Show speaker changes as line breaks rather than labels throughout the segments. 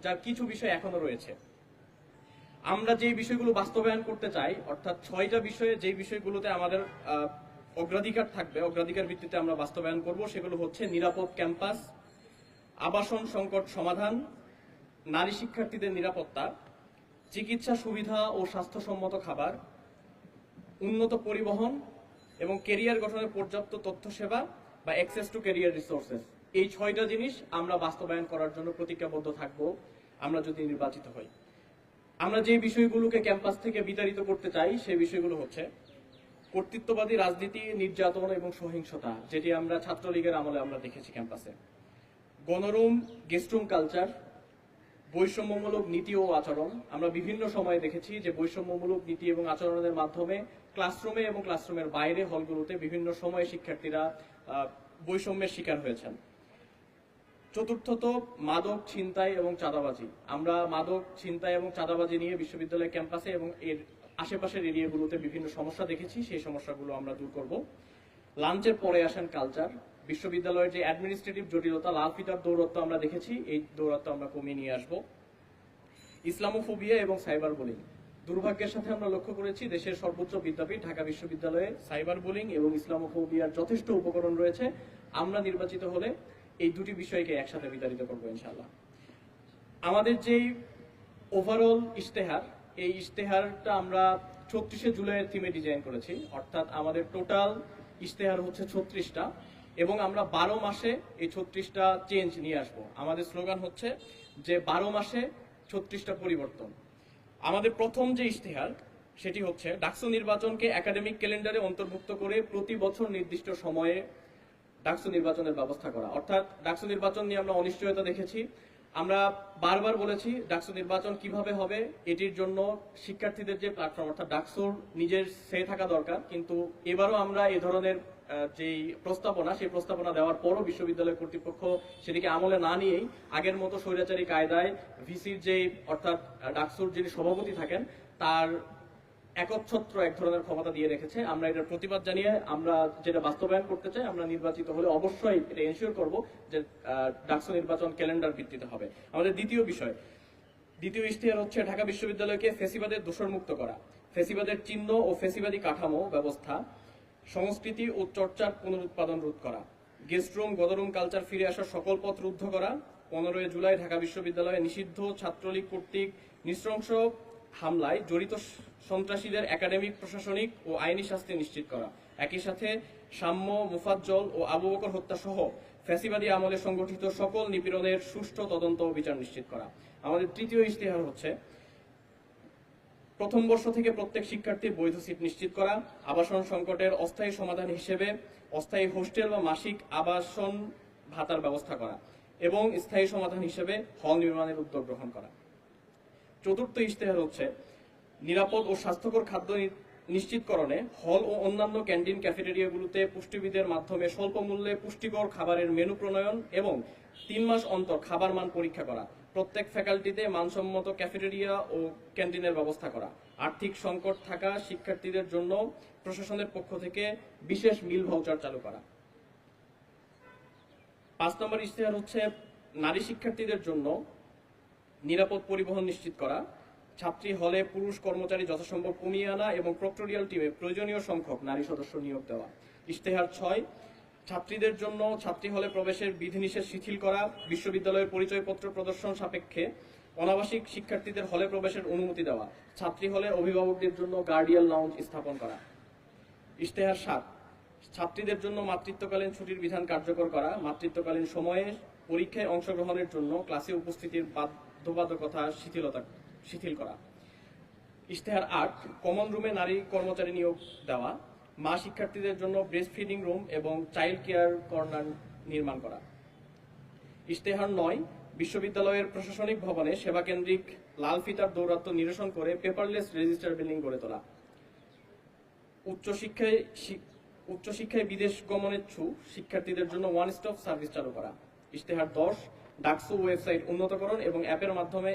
যার কিছু বিষয় এখনো রয়েছে। আমরা যে বিষয়গুলো বাস্তবায়ন করতে চাই, অর্থাৎ 6টা বিষয়ে যে বিষয়গুলোতে আমাদের অগ্রাধিকার থাকবে, অগ্রাধিকার ভিত্তিতে আমরা বাস্তবায়ন করব, সেগুলো হচ্ছে নিরাপদ ক্যাম্পাস, আবাসন সংকট সমাধান, নারী শিক্ষার্থীদের নিরাপত্তা, চিকিৎসা সুবিধা ও স্বাস্থ্যসম্মত খাবার, উন্নত পরিবহন এবং ক্যারিয়ার গঠনের পর্যাপ্ত তথ্য সেবা বা অ্যাক্সেস টু ক্যারিয়ার রিসোর্সেস। এই 6টা জিনিস আমরা বাস্তবায়ন করার জন্য প্রতিজ্ঞাবদ্ধ থাকব আমরা যদি নির্বাচিত হই। আমরা যে বিষয়গুলোকে ক্যাম্পাস থেকে বিতাড়িত করতে চাই সেই বিষয়গুলো হচ্ছে কর্তৃত্ববাদী রাজনীতি, নির্যাতন এবং সহিংসতা, যেটি আমরা ছাত্রলীগের আমলে আমরা দেখেছি ক্যাম্পাসে, গণরুম গেস্টরুম কালচার, বৈষম্যমূলক নীতি ও আচরণ। আমরা বিভিন্ন সময়ে দেখেছি যে বৈষম্যমূলক নীতি এবং আচরণের মাধ্যমে ক্লাসরুমে এবং ক্লাসরুমের বাইরে হলগুলোতে বিভিন্ন সময়ে শিক্ষার্থীরা বৈষম্যের শিকার হয়েছেন। চতুর্থত, মাদক ছিনতাই এবং চাঁদাবাজি। আমরা মাদক ছিনতাই এবং চাঁদাবাজি নিয়ে বিশ্ববিদ্যালয় ক্যাম্পাসে এবং এর আশেপাশের এরিয়াগুলোতে বিভিন্ন সমস্যা দেখেছি, সেই সমস্যাগুলো আমরা দূর করব। লাঞ্চের পরে আসেন কালচার। বিশ্ববিদ্যালয়ের যে অ্যাডমিনিস্ট্রেটিভ জটিলতা, লাল ফিতার দৌরত্ব আমরা দেখেছি, এই দৌরত্ব আমরা কমিয়ে নিয়ে আসব। ইসলামোফোবিয়া এবং সাইবার বুলিং। দুর্ভাগ্যের সাথে আমরা লক্ষ্য করেছি দেশের সর্বোচ্চ বিদ্যাপীঠ ঢাকা বিশ্ববিদ্যালয়ে সাইবার বুলিং এবং ইসলামোফোবিয়ার যথেষ্ট উপকরণ রয়েছে। আমরা নির্বাচিত হলে এই দুটি বিষয়কে একসাথে বিতাড়িত করবো ইনশাআল্লাহ। আমাদের যেই ওভারঅল ইশতেহার, এই ইশতেহারটা আমরা 36শে জুলাইয়ের থিমে ডিজাইন করেছি, অর্থাৎ আমাদের টোটাল ইশতেহার হচ্ছে 36টা এবং আমরা 12 মাসে এই 36টা চেঞ্জ নিয়ে আসব। আমাদের স্লোগান হচ্ছে যে 12 মাসে 36টা পরিবর্তন। আমাদের প্রথম যে ইশতেহার সেটি হচ্ছে ডাকসু নির্বাচনকে একাডেমিক ক্যালেন্ডারে অন্তর্ভুক্ত করে প্রতি বছর নির্দিষ্ট সময়ে ডাকসু নির্বাচনের ব্যবস্থা করা। অর্থাৎ ডাকসু নির্বাচন নিয়ে আমরা অনিশ্চয়তা দেখেছি। আমরা বারবার বলেছি ডাকসু নির্বাচন কিভাবে হবে, এটির জন্য শিক্ষার্থীদের যে প্ল্যাটফর্ম অর্থাৎ ডাকসুর নিজের সে থাকা দরকার। কিন্তু এবারও আমরা এ ধরনের যেই প্রস্তাবনা, সেই প্রস্তাবনা দেওয়ার পরও বিশ্ববিদ্যালয় কর্তৃপক্ষ সেটিকে আমলে না নিয়েই আগের মতো স্বৈরাচারী কায়দায় ভিসির যেই অর্থাৎ ডাকসুর যিনি সভাপতি থাকেন তার একচ্ছত্র এক ধরনের ক্ষমতা দিয়ে রেখেছে। আমরা এটার প্রতিবাদ জানিয়ে আমরা যেটা বাস্তবায়ন করতে চাই, আমরা নির্বাচিত হলে অবশ্যই এটা এনশিওর করব যে ডাকসু নির্বাচন ক্যালেন্ডার ভিত্তিতে হবে। আমাদের দ্বিতীয় ইশতেহার হচ্ছে ঢাকা বিশ্ববিদ্যালয়কে ফেসিবাদের দোষরমুক্ত করা, ফেসিবাদের চিহ্ন ও ফেসিবাদী কাঠামো ব্যবস্থা, সংস্কৃতি ও চর্চার পুনরুৎপাদন রোধ করা, গেস্টরুম গদরুম কালচার ফিরে আসার সকল পথ রুদ্ধ করা, 15 জুলাই ঢাকা বিশ্ববিদ্যালয়ে নিষিদ্ধ ছাত্রলীগ কর্তৃক নৃশংস হামলায় জড়িত সন্ত্রাসীদের একাডেমিক, প্রশাসনিক ও আইনি শাস্তি নিশ্চিত করা, একই সাথে সাম্য, মুফাজ্জল ও আবু বকর হত্যা সহ ফ্যাসিবাদী আমলে সংগঠিত সকল নিপীড়নের সুষ্ঠু তদন্ত ও বিচার নিশ্চিত করা। আমাদের তৃতীয় ইশতেহার হচ্ছে প্রথম বর্ষ থেকে প্রত্যেক শিক্ষার্থীর বৈধ সিট নিশ্চিত করা, আবাসন সংকটের অস্থায়ী সমাধান হিসেবে অস্থায়ী হোস্টেল বা মাসিক আবাসন ভাতার ব্যবস্থা করা এবং স্থায়ী সমাধান হিসেবে হল নির্মাণের উদ্যোগ গ্রহণ করা। চতুর্থ ইশতেহার হচ্ছে নিরাপদ ও স্বাস্থ্যকর খাদ্য নিশ্চিতকরণে হল ও অন্যান্য ক্যান্টিন ক্যাফেটেরিয়াগুলোতে পুষ্টিবিদের মাধ্যমে স্বল্প মূল্যে পুষ্টিকর খাবারের মেনু প্রণয়ন এবং 3 মাস অন্তর খাবার মান পরীক্ষা করা, প্রত্যেক ফ্যাকাল্টিতে মানসম্মত ক্যাফেটেরিয়া ও ক্যান্টিনের ব্যবস্থা করা, আর্থিক সংকট থাকা শিক্ষার্থীদের জন্য প্রশাসনের পক্ষ থেকে বিশেষ মিল ভাউচার চালু করা। 5 নম্বর ইশতেহার হচ্ছে নারী শিক্ষার্থীদের জন্য নিরাপদ পরিবহন নিশ্চিত করা, ছাত্রী হলে পুরুষ কর্মচারী যথাসম্ভব কমিয়ে আনা এবং প্রক্টোরিয়াল টিমে প্রয়োজনীয় সংখ্যক নারী সদস্য নিয়োগ দেওয়া। ইশতেহার 6, ছাত্রীদের জন্য ছাত্রী হলে প্রবেশের বিধিনিষেধ শিথিল করা, বিশ্ববিদ্যালয়ের পরিচয়পত্র প্রদর্শন সাপেক্ষে অনাবাসিক শিক্ষার্থীদের হলে প্রবেশের অনুমতি দেওয়া, ছাত্রী হলে অভিভাবকদের জন্য গার্ডিয়ান লাউঞ্জ স্থাপন করা। ইশতেহার 7, ছাত্রীদের জন্য মাতৃত্বকালীন ছুটির বিধান কার্যকর করা, মাতৃত্বকালীন সময়ে পরীক্ষায় অংশগ্রহণের জন্য ক্লাসে উপস্থিতির বাধ্যবাধকতা শিথিল করা। ইশতেহার 8, কমন রুমে নারী কর্মচারী নিয়োগ দেওয়া, মা শিক্ষার্থীদের জন্য ব্রেস্ট ফিডিং রুম এবং চাইল্ড কেয়ার কর্নার নির্মাণ করা। ইশতেহার 9, বিশ্ববিদ্যালয়ের প্রশাসনিক ভবনে সেবাকেন্দ্রিক লাল ফিতার দৌরাত্ম্য নিরসন করে পেপারলেস রেজিস্টার বিল্ডিং গড়ে তোলা। উচ্চশিক্ষায় বিদেশ গমনেচ্ছু শিক্ষার্থীদের জন্য ওয়ান স্টপ সার্ভিস চালু করা। ইশতেহার 10, ডাকসু ওয়েবসাইট উন্নতকরণ এবং অ্যাপের মাধ্যমে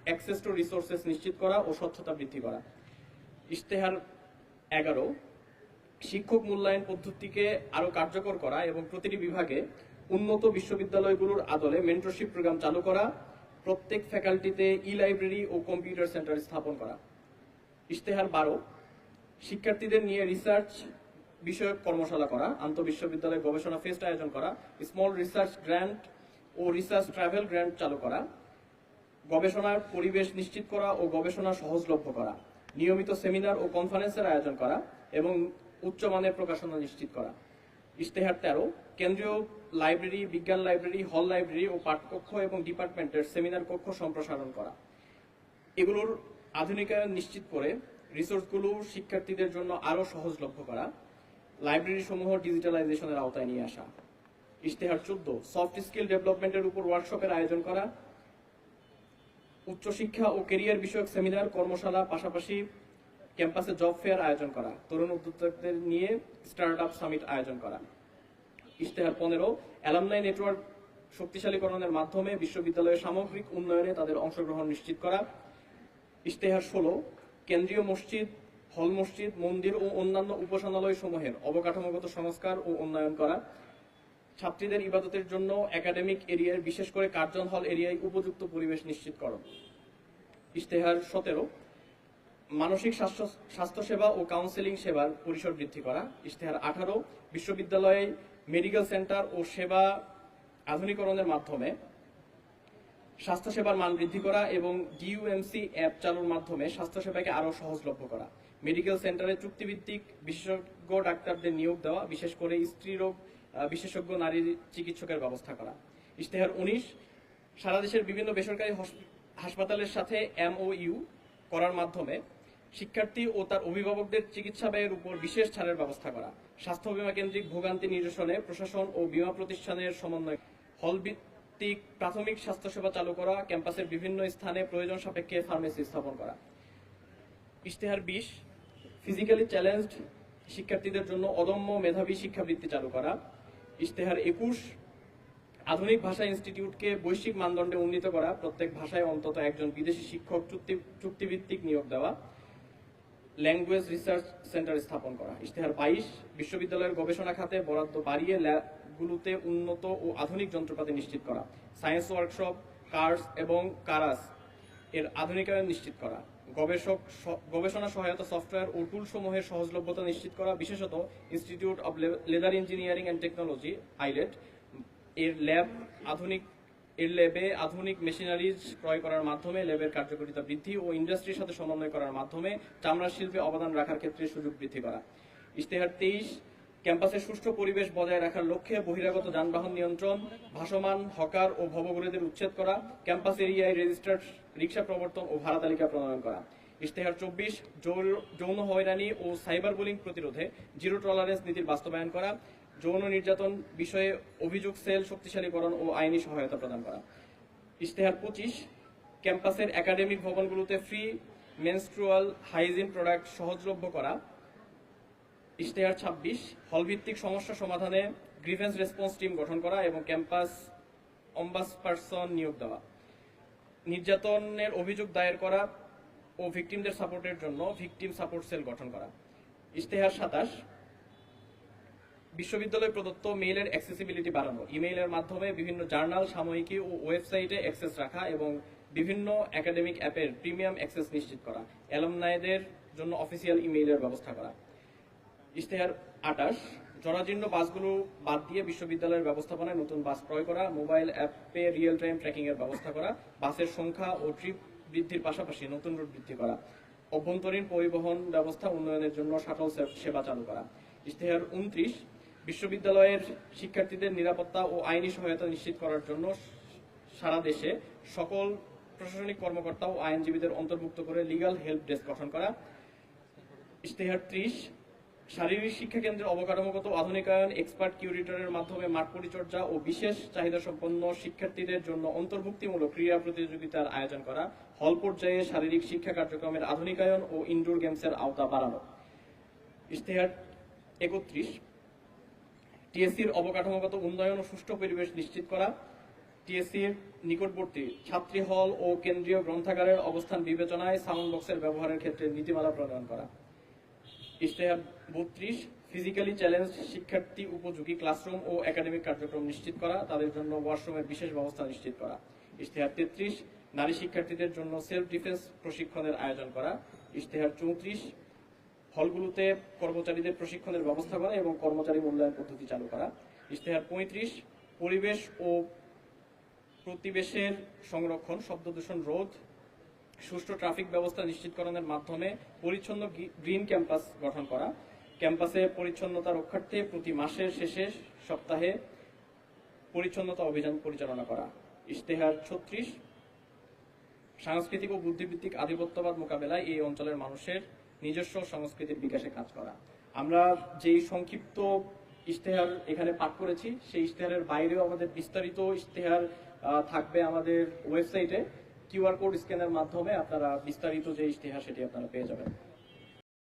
অ্যাক্সেস টু রিসোর্সেস নিশ্চিত করা ও স্বচ্ছতা বৃদ্ধি করা। ইশতেহার 11, শিক্ষক মূল্যায়ন পদ্ধতিকে আরো কার্যকর করা এবং প্রতিটি বিভাগে উন্নত বিশ্ববিদ্যালয়গুলোর আদলে মেন্টরশিপ প্রোগ্রাম চালু করা, প্রত্যেক ফ্যাকাল্টিতে ই লাইব্রেরি ও কম্পিউটার সেন্টার স্থাপন করা। ইশতেহার 12, শিক্ষার্থীদের নিয়ে রিসার্চ বিষয়ক কর্মশালা করা, আন্তঃবিশ্ববিদ্যালয় গবেষণা ফেস্ট আয়োজন করা, স্মল রিসার্চ গ্র্যান্ট ও রিসার্চ ট্রাভেল গ্র্যান্ট চালু করা, গবেষণার পরিবেশ নিশ্চিত করা ও গবেষণা সহজলভ্য করা, নিয়মিত সেমিনার ও কনফারেন্সের আয়োজন করা এবং উচ্চমানের প্রকাশনা নিশ্চিত করা। ইশতেহার 13, কেন্দ্রীয় লাইব্রেরি, বিজ্ঞান লাইব্রেরি, হল লাইব্রেরি ও পাঠকক্ষ এবং ডিপার্টমেন্টের সেমিনার কক্ষ সম্প্রসারণ করা। এগুলোর আধুনিকায়ন নিশ্চিত করে রিসোর্সগুলো শিক্ষার্থীদের জন্য আরও সহজলভ্য করা, লাইব্রেরি সমূহ ডিজিটালাইজেশনের আওতায় নিয়ে আসা। ইশতেহার 14, সফট স্কিল ডেভেলপমেন্টের উপর ওয়ার্কশপের আয়োজন করা, উচ্চশিক্ষা ও ক্যারিয়ার বিষয়ক সেমিনার, কর্মশালা, পাশাপাশি ক্যাম্পাসে জব ফেয়ার আয়োজন করা, তরুণ উদ্যোক্তাদের নিয়ে স্টার্ট আপ সামিট আয়োজন করা। ইশতেহার 15, অ্যালামনাই নেটওয়ার্ক শক্তিশালীকরণের মাধ্যমে বিশ্ববিদ্যালয়ের সামগ্রিক উন্নয়নে তাদের অংশগ্রহণ নিশ্চিত করা। ইশতেহার 16, কেন্দ্রীয় মসজিদ, হল মসজিদ, মন্দির ও অন্যান্য উপাসনালয় সমূহের অবকাঠামোগত সংস্কার ও উন্নয়ন করা, ছাত্রীদের ইবাদতের জন্য একাডেমিক এরিয়ার বিশেষ করে কার্জন হল এরিয়ায় উপযুক্ত পরিবেশ নিশ্চিতকরণ। ইশতেহার 17, মানসিক স্বাস্থ্যসেবা ও কাউন্সেলিং সেবার পরিসর বৃদ্ধি করা। ইশতেহার 18, বিশ্ববিদ্যালয়ে মেডিকেল সেন্টার ও সেবা আধুনিকরণের মাধ্যমে স্বাস্থ্যসেবার মান বৃদ্ধি করা এবং ডিইউএমসি অ্যাপ চালুর মাধ্যমে স্বাস্থ্যসেবাকে আরও সহজলভ্য করা। মেডিকেল সেন্টারে চুক্তিভিত্তিক বিশেষজ্ঞ ডাক্তারদের নিয়োগ দেওয়া, বিশেষ করে স্ত্রীরোগ বিশেষজ্ঞ নারী চিকিৎসকের ব্যবস্থা করা। ইশতেহার 19, সারা দেশের বিভিন্ন বেসরকারি হাসপাতালের সাথে এমওইউ করার মাধ্যমে শিক্ষার্থী ও তার অভিভাবকদের চিকিৎসা ব্যয়ের উপর বিশেষ ছাড়ের ব্যবস্থা করা। স্বাস্থ্য বীমা কেন্দ্রিক ভোগান্তি নিরসনে প্রশাসন ও বীমা প্রতিষ্ঠানের সমন্বয়, হল ভিত্তিক প্রাথমিক স্বাস্থ্যসেবা চালু করা, ক্যাম্পাসের বিভিন্ন স্থানে প্রয়োজন সাপেক্ষে ফার্মেসি স্থাপন করা। ইশতেহার 20, ফিজিক্যালি চ্যালেঞ্জড শিক্ষার্থীদের জন্য অদম্য মেধাবী শিক্ষাবৃত্তি চালু করা। ইশতেহার 21, আধুনিক ভাষা ইনস্টিটিউটকে বৈশ্বিক মানদণ্ডে উন্নীত করা, প্রত্যেক ভাষায় অন্তত একজন বিদেশি শিক্ষক চুক্তিভিত্তিক নিয়োগ দেওয়া, ল্যাঙ্গুয়েজ রিসার্চ সেন্টার স্থাপন করা। ইশতেহার 22, বিশ্ববিদ্যালয়ের গবেষণা খাতে বরাদ্দ বাড়িয়ে ল্যাবগুলোতে উন্নত ও আধুনিক যন্ত্রপাতি নিশ্চিত করা, সায়েন্স ওয়ার্কশপ, কার্স এবং কারাস এর আধুনিকায়ন নিশ্চিত করা, গবেষণা সহায়তা সফটওয়্যার ও টুল সমূহের সহজলভ্যতা নিশ্চিত করা, বিশেষত institute of leather engineering and technology eyelet এর ল্যাবে আধুনিক মেশিনারিজ ক্রয় করার মাধ্যমে ল্যাবের কার্যকারিতা বৃদ্ধি ও ইন্ডাস্ট্রির সাথে সমন্বয় করার মাধ্যমে চামড়া শিল্পে অবদান রাখার ক্ষেত্রে সুযোগ বৃদ্ধি করা। ইশতেহার 23, ক্যাম্পাসের সুষ্ঠু পরিবেশ বজায় রাখার লক্ষ্যে বহিরাগত যানবাহন নিয়ন্ত্রণ, ভাসমান হকার ও ভবঘুরেদের উচ্ছেদ করা, ক্যাম্পাস এরিয়ায় রেজিস্টার্ড রিক্সা প্রবর্তন ও ভাড়া তালিকা প্রণয়ন করা। ইশতেহার 24, যৌন হয়রানি ও সাইবার বুলিং প্রতিরোধে জিরো টলারেন্স নীতির বাস্তবায়ন করা, যৌন নির্যাতন বিষয়ে অভিযোগ সেল শক্তিশালীকরণ ও আইনি সহায়তা প্রদান করা। ইশতেহার 25, ক্যাম্পাসের একাডেমিক ভবনগুলোতে ফ্রি মেনস্ট্রুয়াল হাইজিন প্রোডাক্ট সহজলভ্য করা। ইশতেহার 26, হলভিত্তিক সমস্যা সমাধানে গ্রিভেন্স রেসপন্স টিম গঠন করা এবং ক্যাম্পাস অম্বাসপারসন নিয়োগ দেওয়া, নির্যাতনের অভিযোগ দায়ের করা ও ভিকটিমদের সাপোর্টের জন্য ভিকটিম সাপোর্ট সেল গঠন করা। ইশতেহার 27, বিশ্ববিদ্যালয় প্রদত্ত মেইলের অ্যাক্সেসিবিলিটি বাড়ানো, ইমেইলের মাধ্যমে বিভিন্ন জার্নাল, সাময়িকী ও ওয়েবসাইটে অ্যাক্সেস রাখা এবং বিভিন্ন একাডেমিক অ্যাপের প্রিমিয়াম অ্যাক্সেস নিশ্চিত করা, অ্যালুমনাইদের জন্য অফিসিয়াল ইমেইলের ব্যবস্থা করা। ইশতেহার 28, জরাজীর্ণ বাসগুলো বাদ দিয়ে বিশ্ববিদ্যালয়ের ব্যবস্থাপনায় নতুন বাস ক্রয় করা, মোবাইল অ্যাপে রিয়েল টাইম ট্র্যাকিং এর ব্যবস্থা করা, বাসের সংখ্যা ও ট্রিপ বৃদ্ধির পাশাপাশি নতুন রুট বৃদ্ধি করা, অভ্যন্তরীণ পরিবহন ব্যবস্থা উন্নয়নের জন্য শাটল সেবা চালু করা। ইশতেহার 29, বিশ্ববিদ্যালয়ের শিক্ষার্থীদের নিরাপত্তা ও আইনি সহায়তা নিশ্চিত করার জন্য সারা দেশে সকল প্রশাসনিক কর্মকর্তা ও আইনজীবীদের অন্তর্ভুক্ত করে লিগ্যাল হেল্প ডেস্ক গঠন করা। ইশতেহার 30, শারীরিক শিক্ষা কেন্দ্রের অবকাঠামোগত আধুনিকায়ন, এক্সপার্ট কিউরেটরের মাধ্যমে মাঠ পরিচর্যা ও বিশেষ চাহিদা সম্পন্ন শিক্ষার্থীদের জন্য অন্তর্ভুক্তিমূলক ক্রীড়া প্রতিযোগিতার আয়োজন করা, হল পর্যায়ে শারীরিক শিক্ষা কার্যক্রমের আধুনিকায়ন ও ইনডোর গেমসের আওতা বাড়ানো। ইশতেহার 31, টিএসসির অবকাঠামোগত উন্নয়ন ও সুষ্ঠু পরিবেশ নিশ্চিত করা, টিএসসির নিকটবর্তী ছাত্রী হল ও কেন্দ্রীয় গ্রন্থাগারের অবস্থান বিবেচনায় সাউন্ড বক্সের ব্যবহারের ক্ষেত্রে নীতিমালা প্রণয়ন করা। ইশতেহার 32, ফিজিক্যালি চ্যালেঞ্জ শিক্ষার্থী উপযোগী ক্লাসরুম ও একাডেমিক কার্যক্রম নিশ্চিত করা, তাদের জন্য ওয়াশরুমের বিশেষ ব্যবস্থা নিশ্চিত করা। ইশতেহার 33, নারী শিক্ষার্থীদের জন্য সেলফ ডিফেন্স প্রশিক্ষণের আয়োজন করা। ইশতেহার 34, হলগুলোতে কর্মচারীদের প্রশিক্ষণের ব্যবস্থা করা এবং কর্মচারী মূল্যায়ন পদ্ধতি চালু করা। ইশতেহার 35, পরিবেশ ও প্রতিবেশের সংরক্ষণ, শব্দ দূষণ রোধ, সুষ্ঠু ট্রাফিক ব্যবস্থা নিশ্চিতকরণের মাধ্যমে পরিচ্ছন্ন গ্রিন ক্যাম্পাস গঠন করা। ক্যাম্পাসে পরিচ্ছন্নতা রক্ষার্থে প্রতি মাসের শেষে সপ্তাহে পরিচ্ছন্নতা অভিযান পরিচালনা করা। ইশতেহার 36, সাংস্কৃতিক ও বুদ্ধিবৃত্তিক আধিপত্যবাদ মোকাবেলায় এই অঞ্চলের মানুষের নিজস্ব সংস্কৃতির বিকাশে কাজ করা। আমরা যেই সংক্ষিপ্ত ইশতেহার এখানে পাঠ করেছি, সেই ইশতেহারের বাইরেও আমাদের বিস্তারিত ইশতেহার থাকবে আমাদের ওয়েবসাইটে। কিউআর কোড স্ক্যানের মাধ্যমে আপনারা বিস্তারিত যে ইশতেহার সেটি আপনারা পেয়ে যাবেন।